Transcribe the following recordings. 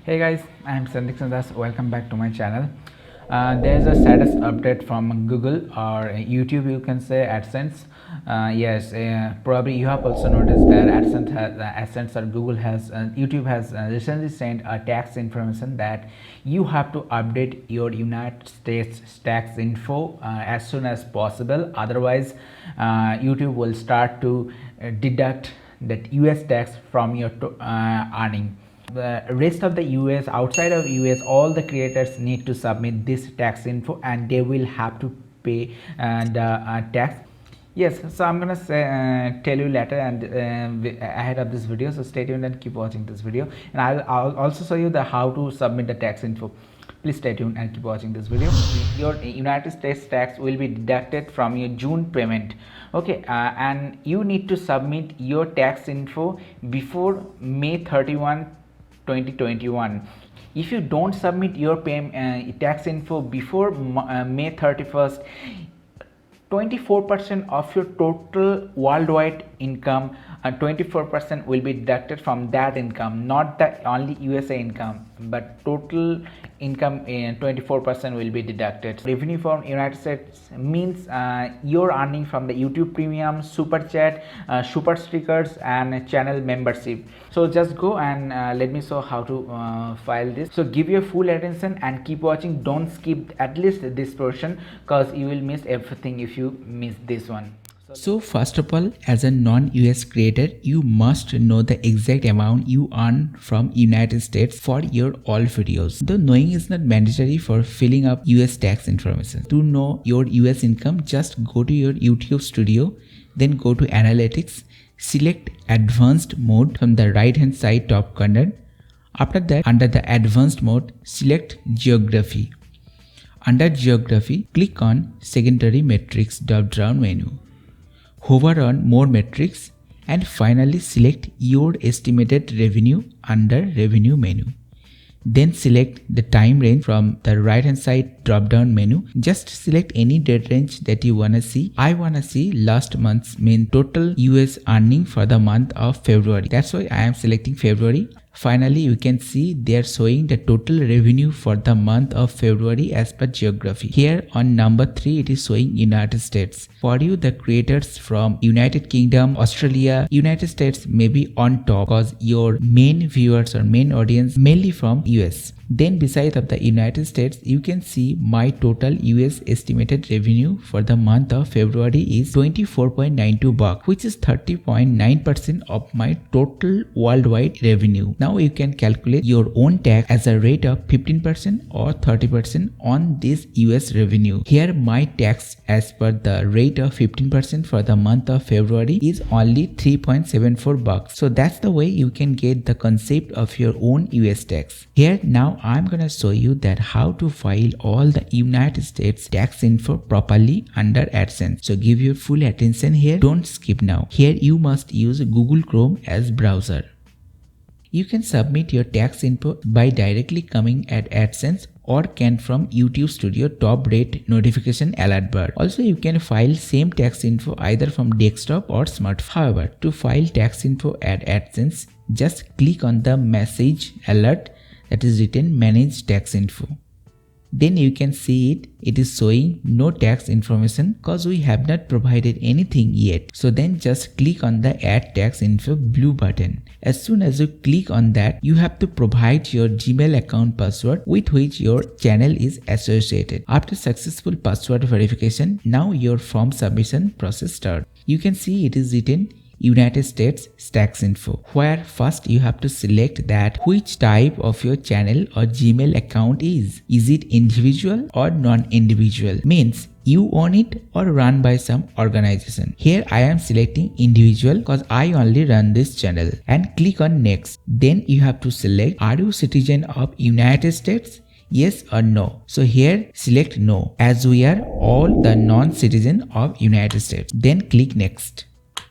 Hey guys, I'm Sandeep Sandas. Welcome back to my channel. There's a status update from Google or YouTube, you can say AdSense. Yes, probably you have also noticed that AdSense or Google has, YouTube has recently sent a tax information that you have to update your United States tax info as soon as possible. Otherwise, YouTube will start to deduct that US tax from your earning. The rest of the US, outside of US, all the creators need to submit this tax info and they will have to pay the tax. Yes, so I'm gonna say, tell you later and ahead of this video, so stay tuned and keep watching this video, and I'll also show you the how to submit the tax info. Please stay tuned and keep watching this video. Your United States tax will be deducted from your June payment. Okay, and you need to submit your tax info before May 31 2021. If you don't submit your tax info before May 31st, 24% of your total worldwide income, 24% will be deducted from that income, not the only USA income, but total income 24% will be deducted. Revenue from United States means you're earning from the YouTube Premium, Super Chat, Super Stickers and channel membership. So just go and let me show how to file this. So give your full attention and keep watching. Don't skip at least this portion, because you will miss everything if you miss this one. So first of all, as a non-US creator, you must know the exact amount you earn from United States for your all videos. Though knowing is not mandatory for filling up US tax information. To know your US income, just go to your YouTube studio, then go to Analytics, select Advanced Mode from the right hand side top corner. After that, under the Advanced Mode, select Geography. Under Geography, click on Secondary Metrics drop-down menu. Hover on More Metrics and finally select your estimated revenue under Revenue menu. Then select the time range from the right hand side drop down menu. Just select any date range that you wanna see. I wanna see last month's total US earning for the month of February. That's why I am selecting February. Finally, you can see they are showing the total revenue for the month of February as per geography. Here on number 3, it is showing United States. For you, the creators from United Kingdom, Australia, United States may be on top because your main viewers or main audience mainly from US. Then beside of the United States, you can see my total US estimated revenue for the month of February is $24.92, which is 30.9% of my total worldwide revenue. Now you can calculate your own tax as a rate of 15% or 30% on this US revenue. Here my tax as per the rate of 15% for the month of February is only $3.74. So that's the way you can get the concept of your own US tax. Here now I'm gonna show you that how to file all the United States tax info properly under AdSense. So give your full attention here. Don't skip now. Here you must use Google Chrome as browser. You can submit your tax info by directly coming at AdSense or can from YouTube Studio top rate notification alert bar. Also you can file same tax info either from desktop or smartphone. However, to file tax info at AdSense, just click on the message alert that is written Manage Tax Info. Then you can see it is showing no tax information because we have not provided anything yet. So then just click on the Add Tax Info blue button. As soon as you click on that, you have to provide your Gmail account password with which your channel is associated. After successful password verification, now your form submission process starts. You can see it is written United States tax info, where first you have to select that which type of your channel or Gmail account is. Is it individual or non-individual? Means you own it or run by some organization. Here I am selecting individual because I only run this channel, and click on next. Then you have to select, are you citizen of United States? Yes or no. So here select no, as we are all the non-citizen of United States. Then click next.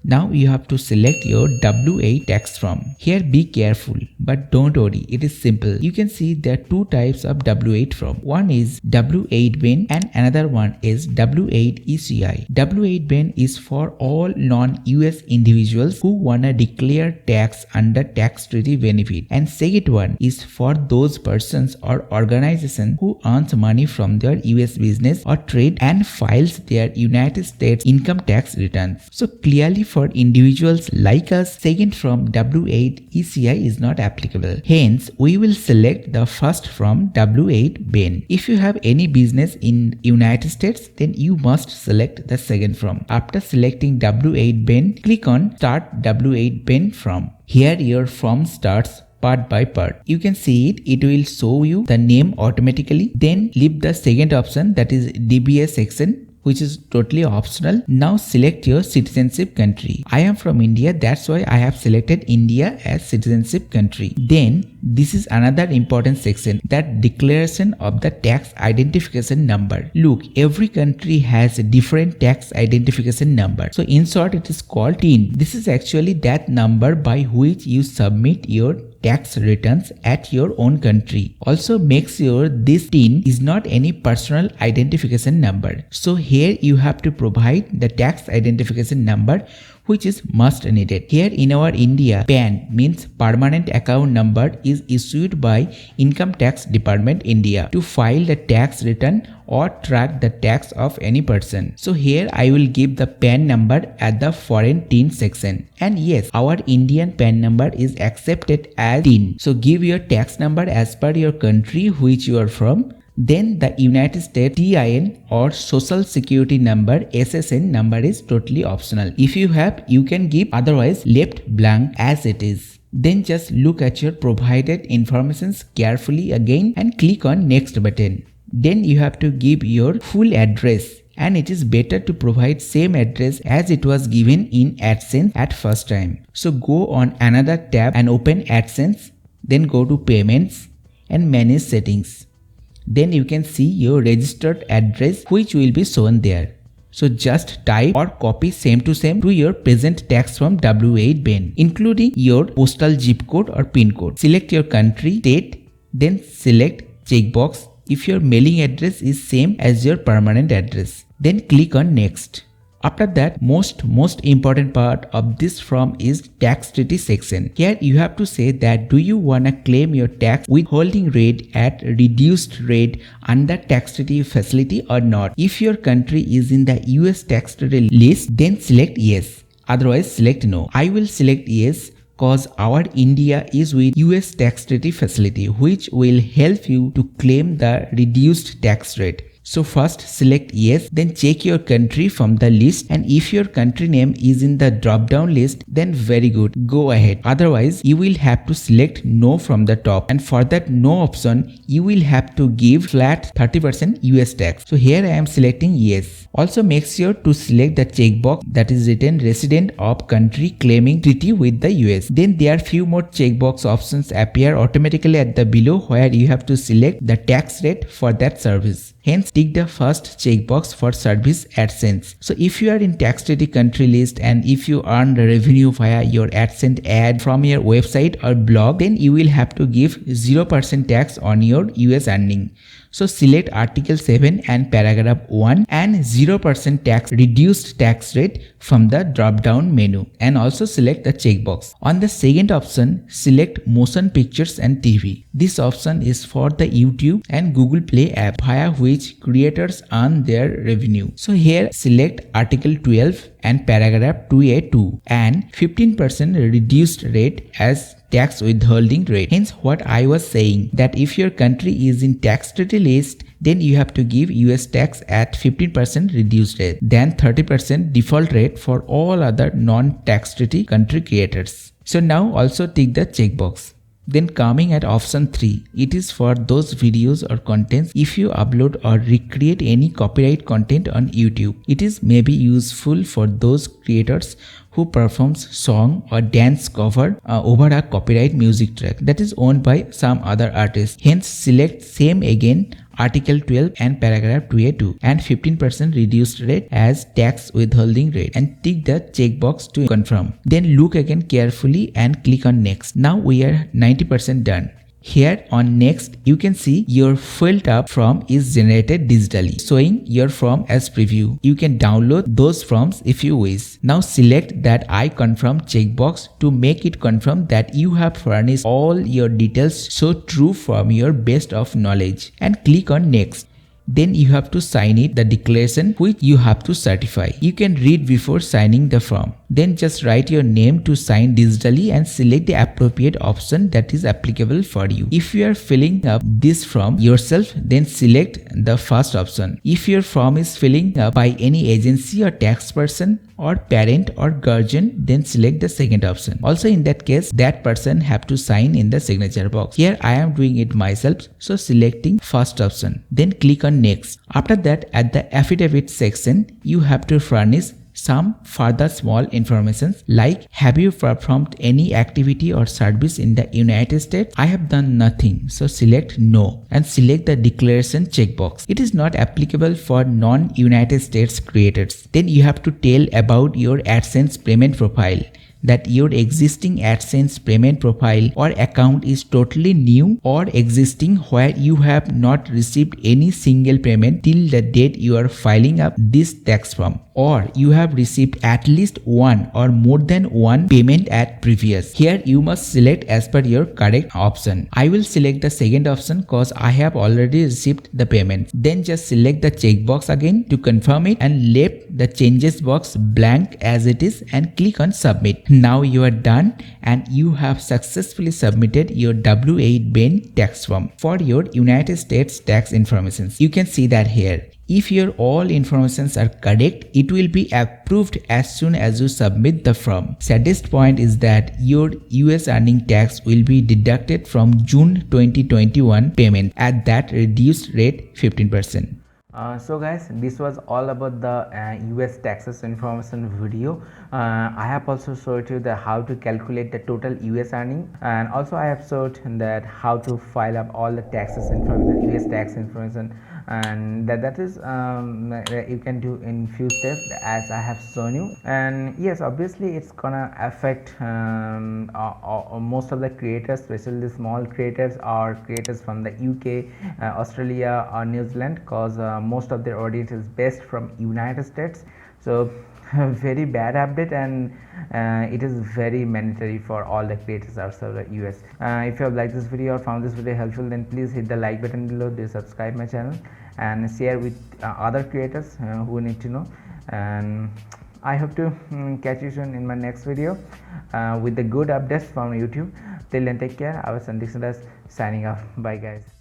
Now you have to select your W8 tax form. Here be careful, but don't worry, it is simple. You can see there are two types of W8 form. One is W8 BEN and another one is W8 ECI. W8 BEN is for all non-US individuals who wanna declare tax under tax treaty benefit, and second one is for those persons or organizations who earns money from their US business or trade and files their United States income tax returns. So clearly for individuals like us, second from W8 ECI is not applicable. Hence, we will select the first from W8 BEN. If you have any business in United States, then you must select the second from. After selecting W8 BEN, click on Start W8 BEN From. Here your form starts part by part. You can see it will show you the name automatically. Then leave the second option, that is DBA section, which is totally optional. Now select your citizenship country. I am from India, that's why I have selected India as citizenship country. Then this is another important section, that declaration of the tax identification number. Look, every country has a different tax identification number. So in short, it is called TIN. This is actually that number by which you submit your tax returns at your own country. Also make sure this TIN is not any personal identification number. So here you have to provide the tax identification number, which is must needed. Here in our India, PAN means permanent account number is issued by Income Tax Department India to file the tax return or track the tax of any person. So here I will give the PAN number at the foreign TIN section. And yes, our Indian PAN number is accepted as TIN. So give your tax number as per your country which you are from. Then the United States TIN or Social Security number SSN number is totally optional. If you have, you can give, otherwise left blank as it is. Then just look at your provided informations carefully again and click on next button. Then you have to give your full address, and it is better to provide same address as it was given in AdSense at first time. So go on another tab and open AdSense, then go to payments and manage settings. Then you can see your registered address which will be shown there. So just type or copy same to same to your present tax from W8 BEN, including your postal zip code or pin code. Select your country, state, then select checkbox if your mailing address is same as your permanent address. Then click on next. After that, most important part of this form is tax treaty section. Here you have to say that do you wanna claim your tax withholding rate at reduced rate under tax treaty facility or not. If your country is in the US tax treaty list, then select yes. Otherwise select no. I will select yes cause our India is with US tax treaty facility, which will help you to claim the reduced tax rate. So first select yes, then check your country from the list, and if your country name is in the drop down list, then very good, go ahead. Otherwise you will have to select no from the top, and for that no option you will have to give flat 30% US tax. So here I am selecting yes. Also make sure to select the checkbox that is written resident of country claiming treaty with the US. Then there are few more checkbox options appear automatically at the below where you have to select the tax rate for that service. Hence tick the first checkbox for service AdSense. So if you are in tax treaty country list and if you earn the revenue via your AdSense ad from your website or blog, then you will have to give 0% tax on your US earning. So select Article 7 and Paragraph 1 and 0% tax reduced tax rate from the drop down menu, and also select the checkbox. On the second option, select Motion Pictures and TV. This option is for the YouTube and Google Play app via which creators earn their revenue. So here select Article 12 and Paragraph 2A2 and 15% reduced rate as tax withholding rate. Hence what I was saying, that if your country is in tax treaty list, then you have to give US tax at 15% reduced rate, then 30% default rate for all other non-tax treaty country creators. So now also tick the checkbox. Then coming at option 3, it is for those videos or contents if you upload or recreate any copyright content on YouTube. It is maybe useful for those creators who who performs song or dance cover over a copyright music track that is owned by some other artist. Hence select same again, Article 12 and paragraph 2A2 and 15% reduced rate as tax withholding rate, and tick the checkbox to confirm. Then look again carefully and click on next. Now we are 90% done. Here on next, you can see your filled up form is generated digitally, showing your form as preview. You can download those forms if you wish. Now select that I confirm checkbox to make it confirm that you have furnished all your details so true from your best of knowledge, and click on next. Then you have to sign it, the declaration which you have to certify. You can read before signing the form. Then just write your name to sign digitally and select the appropriate option that is applicable for you. If you are filling up this form yourself, then select the first option. If your form is filling up by any agency or tax person or parent or guardian, then select the second option. Also in that case, that person have to sign in the signature box. Here I am doing it myself, so selecting first option. Then click on next. After that, at the affidavit section, you have to furnish some further small information like, have you performed any activity or service in the United States? I have done nothing, so select no and select the declaration checkbox. It is not applicable for non-United States creators. Then you have to tell about your AdSense payment profile, that your existing AdSense payment profile or account is totally new or existing, where you have not received any single payment till the date you are filing up this tax form, or you have received at least one or more than one payment at previous. Here you must select as per your correct option. I will select the second option cause I have already received the payment. Then just select the checkbox again to confirm it and left the changes box blank as it is and click on submit. Now you are done and you have successfully submitted your W8 BEN tax form for your United States tax information. You can see that here. If your all informations are correct, it will be approved as soon as you submit the form. Saddest point is that your US earning tax will be deducted from June 2021 payment at that reduced rate 15%. So guys, this was all about the US taxes information video. I have also showed you the how to calculate the total US earning, and also I have showed that how to file up all the taxes information, US tax information, and that is you can do in few steps as I have shown you. And yes, obviously it's gonna affect most of the creators, especially the small creators or creators from the UK, Australia or New Zealand, cause most of their audience is based from United States. So very bad update, and it is very mandatory for all the creators outside the US. If you have liked this video or found this video helpful, then please hit the like button below, do subscribe my channel and share with other creators who need to know. And I hope to catch you soon in my next video with the good updates from YouTube. Till then, take care. I was Sandeep Sundas signing off. Bye guys.